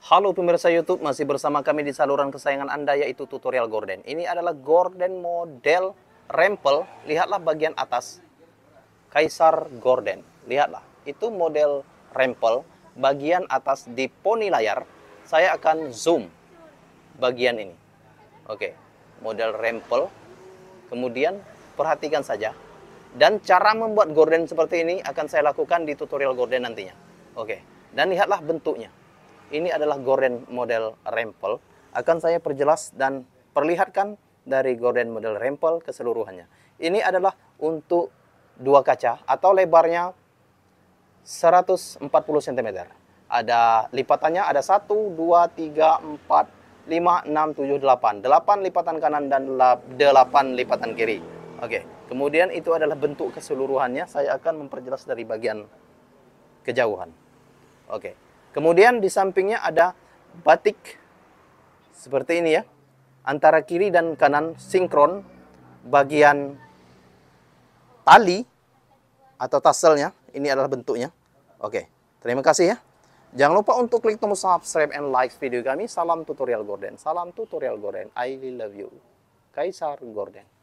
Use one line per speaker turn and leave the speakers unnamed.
Halo pemirsa YouTube, masih bersama kami di saluran kesayangan Anda yaitu tutorial gorden. Ini adalah gorden model rempel. Lihatlah bagian atas, Kaisar Gorden. Lihatlah, itu model rempel. Bagian atas di poni layar, saya akan zoom bagian ini. Oke, model rempel. Kemudian perhatikan saja. Dan cara membuat gorden seperti ini akan saya lakukan di tutorial gorden nantinya. Oke, dan lihatlah bentuknya. Ini adalah gorden model rempel. Akan saya perjelas dan perlihatkan dari gorden model rempel keseluruhannya. Ini adalah untuk dua kaca atau lebarnya 140 cm. Ada lipatannya, ada 1, 2, 3, 4, 5, 6, 7, 8. 8 lipatan kanan dan 8 lipatan kiri. Oke, kemudian itu adalah bentuk keseluruhannya. Saya akan memperjelas dari bagian kejauhan. Oke. Kemudian di sampingnya ada batik seperti ini ya. Antara kiri dan kanan sinkron bagian tali atau tasselnya. Ini adalah bentuknya. Oke, terima kasih ya. Jangan lupa untuk klik tombol subscribe and like video kami. Salam tutorial gorden. Salam tutorial gorden. I love you. Kaisar Gorden.